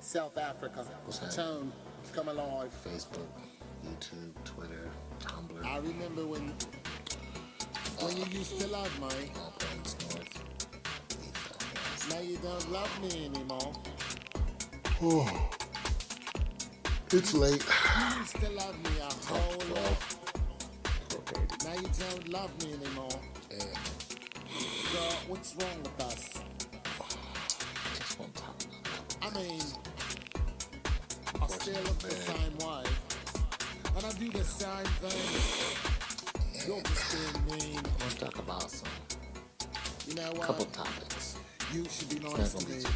South Africa. What's that? Tone, come alive. Facebook, YouTube, Twitter, Tumblr. I remember when you used to love me. All points north. Now you don't love me anymore. Oh, it's late. You used to love me a whole lot. Now you don't love me anymore. Yeah. Girl, what's wrong with us? Just want to talk about I mean, I still look the same way. And I do the same thing. You're just being mean. I want to talk about some You know what? couple topics. You should be It's nice not to gonna be me. too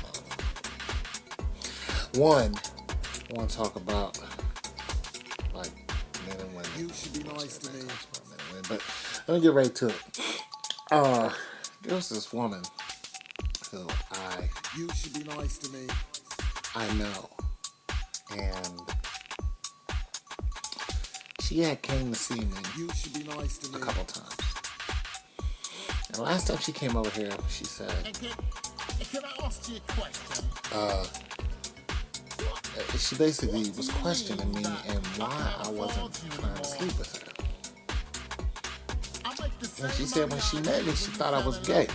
long. One, I want to talk about like men and women. You should be nice to me. Men and women, but let me get right to it. There's this woman who You should be nice to me. I know, and she had came to see me You should be nice to a me. couple times. And the last time she came over here, she said, And can I ask you a question? she basically was questioning me and why I wasn't trying to sleep with her. I make the same And she said when she met me, she thought I was gay.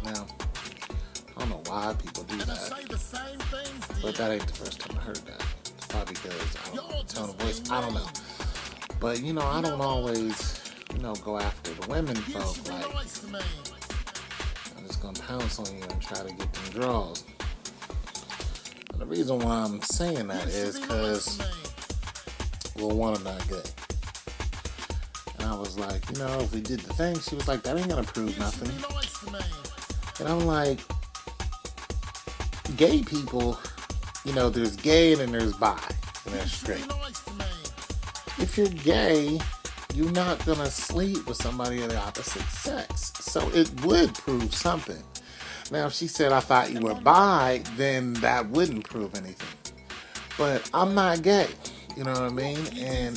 Now, I don't know why people do And I that, say the same things to but you. that ain't the first time I heard that. It's probably because I don't know, tone of voice, I don't know. But, you know, I don't always, go after the women You folk. should be Like, nice to me. I'm just gonna pounce on you and try to get them draws. And the reason why I'm saying that You is should be because, nice to me. well, one, I'm not gay. And I was like, if we did the thing, she was like, that ain't gonna prove You nothing. should be nice to me. And I'm like, gay people, there's gay and then there's bi and there's You should straight. be nice to me. If you're gay, you're not gonna sleep with somebody of the opposite sex. So it would prove something. Now, if she said, I thought you were bi, then that wouldn't prove anything. But I'm not gay. You know what I mean? And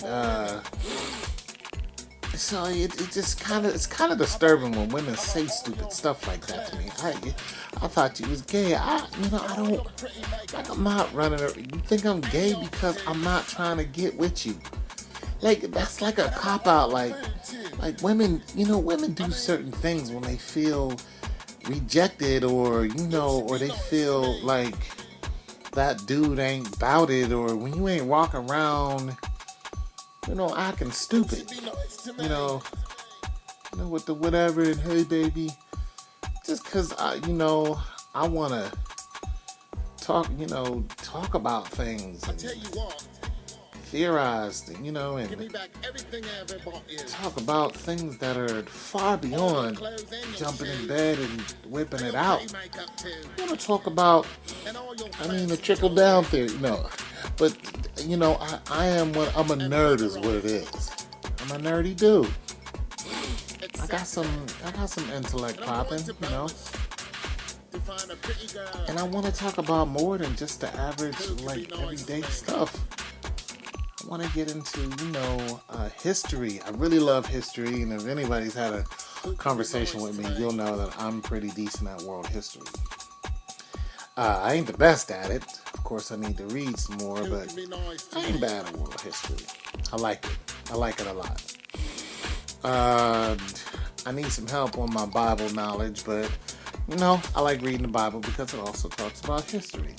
so it just it's kind of disturbing when women say stupid stuff like that to me. I thought you was gay. I don't, like, I'm not running. You think I'm gay because I'm not trying to get with you? Like, that's like a cop out. Like women, women do certain things when they feel rejected, or or they feel like that dude ain't about it, or when you ain't walking around, acting stupid, Be nice to me. with the whatever and hey baby, just cause I want to talk about things Tell and you what, theorize, give me and back everything I ever bought you. talk about things that are far beyond Clothes and your jumping in shoes. bed and whipping it Your out. pretty makeup too. I want to talk about, And all your the fancy trickle toys. down theory. No, but I'm a nerd, is what it is. I'm a nerdy dude. I got some intellect popping, To find a pretty girl. and I want to talk about more than just the average, like, everyday stuff. I want to get into, history. I really love history, and if anybody's had a conversation with me, you'll know that I'm pretty decent at world history. I ain't the best at it. Of course, I need to read some more, but Be nice to I me. ain't bad at world history. I like it. I like it a lot. I need some help on my Bible knowledge, but I like reading the Bible because it also talks about history.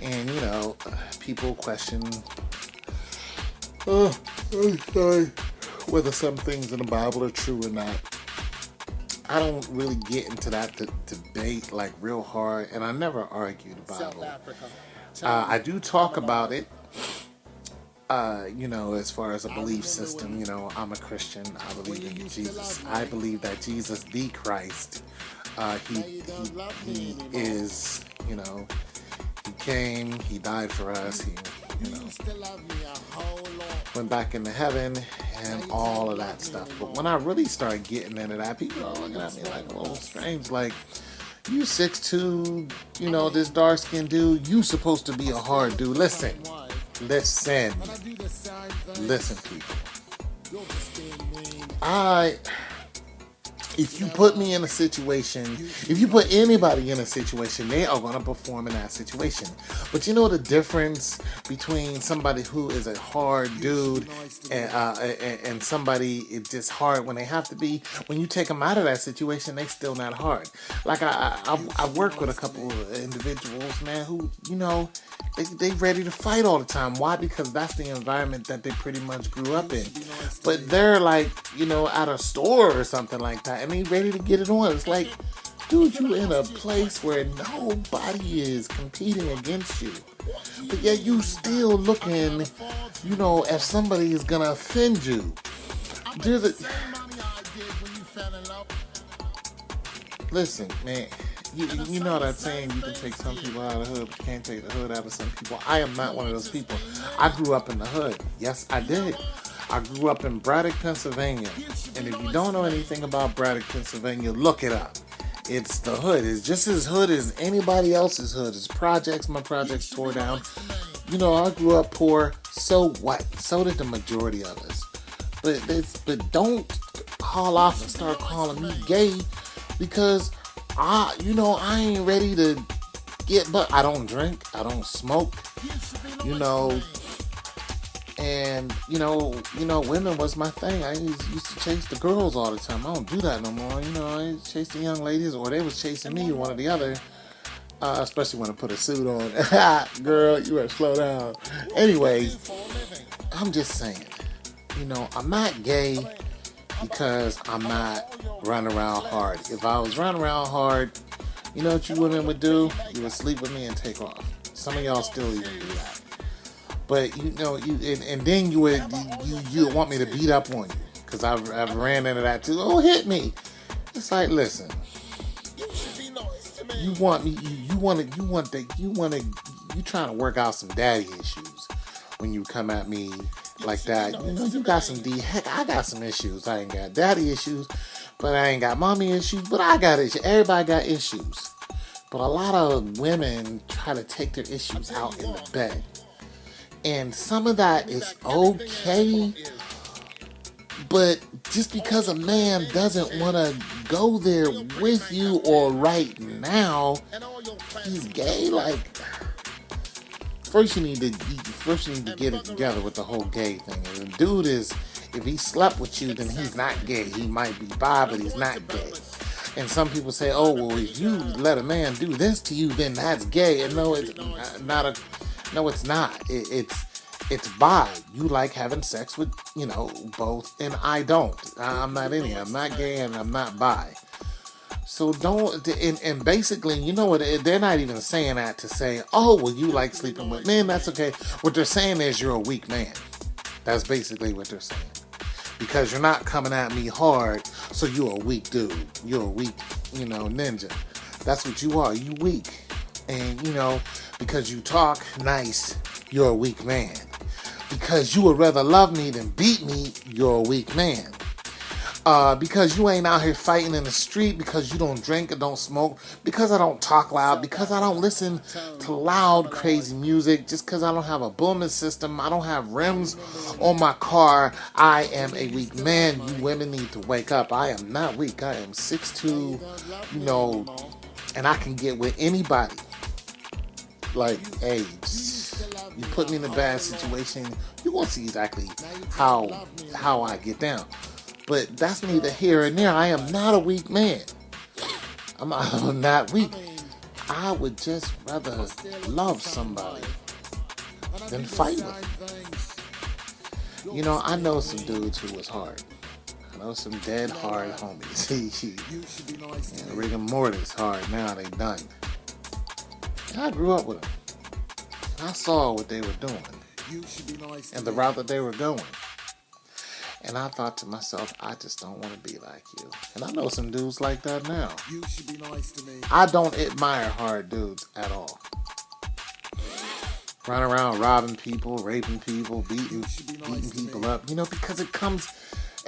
And people question, whether some things in the Bible are true or not. I don't really get into that debate like real hard, and I never argue the South Bible. Africa. I do talk about it, as far as a belief system. I'm a Christian. I believe in Jesus. I believe that Jesus, the Christ, he is, he came, he died for us, he, Used to love me a whole lot. went back into heaven and all of that stuff. But when I really started getting into that, people are looking at me like a little strange, like, you 6'2", this dark skinned dude, you supposed to be a hard dude. Listen, Why? listen, And I do the same thing. listen, people. You're just being mean. I If you put me in a situation, if you put anybody in a situation, they are going to perform in that situation. But you know the difference between somebody who is a hard dude and somebody is just hard when they have to be. When you take them out of that situation, they still not hard. Like I work with a couple of individuals, man, who they ready to fight all the time. Why? Because that's the environment that they pretty much grew up in. But they're like, at a store or something like that, and they ready to get it on. It's like, dude, you in a place where nobody is competing against you. But yet you still looking, if somebody is gonna offend you. Listen, man. You know that saying, you can take some people out of the hood, but you can't take the hood out of some people. I am not one of those people. I grew up in the hood. Yes, I did. I grew up in Braddock, Pennsylvania. And if you don't know anything about Braddock, Pennsylvania, look it up. It's the hood. It's just as hood as anybody else's hood. It's projects. My projects tore down. I grew up poor. So what? So did the majority of us. But don't call off and start calling me gay, because I ain't ready to but I don't drink, I don't smoke, and women was my thing. I used to chase the girls all the time. I don't do that no more. I chase the young ladies, or they was chasing me, one or the other. Especially when I put a suit on. Girl, you better slow down. Anyway, I'm just saying, I'm not gay because I'm not running around hard. If I was running around hard, you know what you women would do? You would sleep with me and take off. Some of y'all still even do that. But and then you would want me to beat up on you, because I've ran into that too. Oh, hit me! It's like, listen, you want me? You trying to work out some daddy issues when you come at me like that. You got some heck, I got some issues. I ain't got daddy issues, but I ain't got mommy issues, but I got issues. Everybody got issues. But a lot of women try to take their issues out in the bed. And some of that is okay, but just because a man doesn't want to go there with you or right now, he's gay. Like, first you need to get it together with the whole gay thing. And the dude if he slept with you, then he's not gay. He might be bi, but he's not gay. And some people say, oh, well, if you let a man do this to you, then that's gay. And no, it's not. No, it's not. It's bi. You like having sex with, both, and I don't. I'm not any. I'm not gay and I'm not bi. So don't, and basically, you know what, they're not even saying that to say, oh, well, you like sleeping with men, that's okay. What they're saying is you're a weak man. That's basically what they're saying. Because you're not coming at me hard, so you're a weak dude. You're a weak, ninja. That's what you are. You weak. And, because you talk nice, you're a weak man. Because you would rather love me than beat me, you're a weak man. Because you ain't out here fighting in the street, because you don't drink and don't smoke, because I don't talk loud, because I don't listen to loud, crazy music, just because I don't have a booming system, I don't have rims on my car, I am a weak man. You women need to wake up. I am not weak. I am 6'2", and I can get with anybody. Like, hey, you put me in a bad situation, you won't see exactly how I get down. But that's neither here and there. I am not a weak man. I'm not weak. I would just rather love somebody than fight with. I know some dudes who was hard. I know some dead hard homies. Rigor mortis hard now, they done. I grew up with them. I saw what they were doing and the route that they were going. And I thought to myself, I just don't want to be like you. And I know some dudes like that now. I don't admire hard dudes at all. Running around robbing people, raping people, beating people up. Because it comes,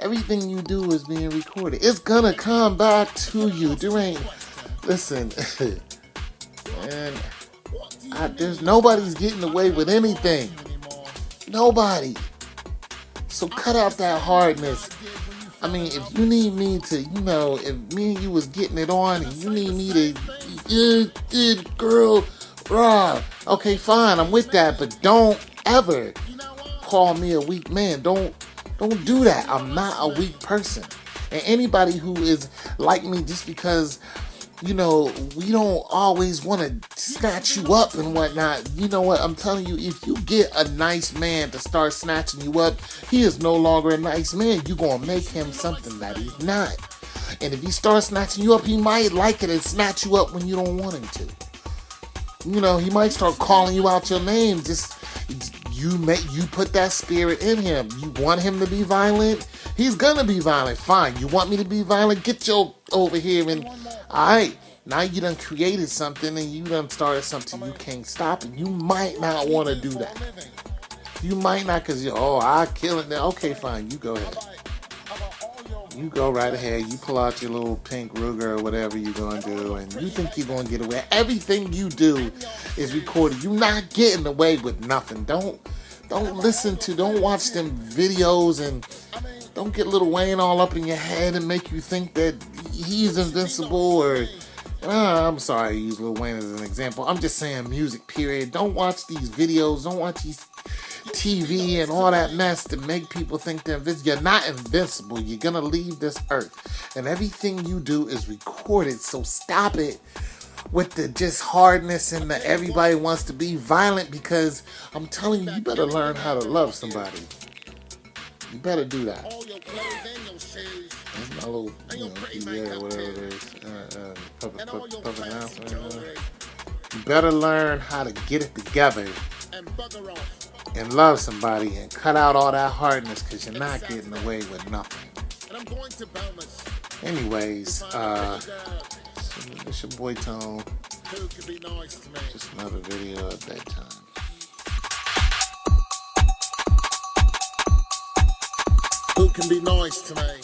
everything you do is being recorded. It's gonna come back to you. Listen, man, there's nobody's getting away with anything. Nobody. So cut out that hardness. I mean, if you need me to, if me and you was getting it on and you need me to, girl, rah, okay, fine, I'm with that, but don't ever call me a weak man. Don't do that. I'm not a weak person. And anybody who is like me just because, we don't always want to snatch you up and whatnot. You know what? I'm telling you, if you get a nice man to start snatching you up, he is no longer a nice man. You're going to make him something that he's not. And if he starts snatching you up, he might like it and snatch you up when you don't want him to. He might start calling you out your name. You put that spirit in him. You want him to be violent? He's gonna be violent. Fine. You want me to be violent? Get your over here and alright. Now you done created something and you done started something you can't stop, and you might not want to do that. You might not, because I kill it now. Okay, fine. You go ahead. You go right ahead. You pull out your little pink Ruger or whatever you're going to do, and you think you're going to get away. Everything you do is recorded. You're not getting away with nothing. Don't watch them videos, and don't get Lil Wayne all up in your head and make you think that he's invincible or... I'm sorry I use Lil Wayne as an example. I'm just saying music, period. Don't watch these videos. Don't watch these TV and all that mess to make people think they're invincible. You're not invincible. You're going to leave this earth. And everything you do is recorded. So stop it with the just hardness and the everybody wants to be violent, because I'm telling you, you better learn how to love somebody. You better do that. That's my little, PBA or whatever it is. Public announcement. You better learn how to get it together and love somebody and cut out all that hardness, because you're not getting away with nothing. Anyways, it's your boy Tone. Just another video at that time. Who can be nice to me?